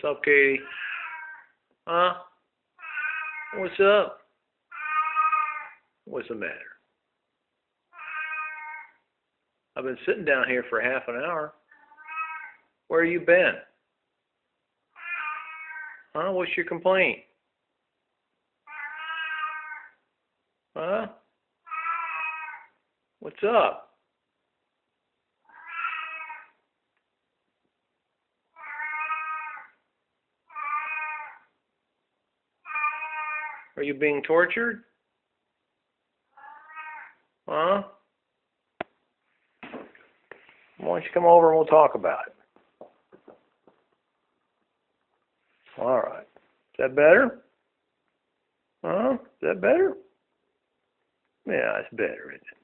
What's up, Katie? Huh? What's up? What's the matter? I've been sitting down here for half an hour. Where you been? Huh? What's your complaint? Huh? What's up? Are you being tortured? Huh? Why don't you come over and we'll talk about it? All right. Is that better? Huh? Is that better? Yeah, it's better, isn't it?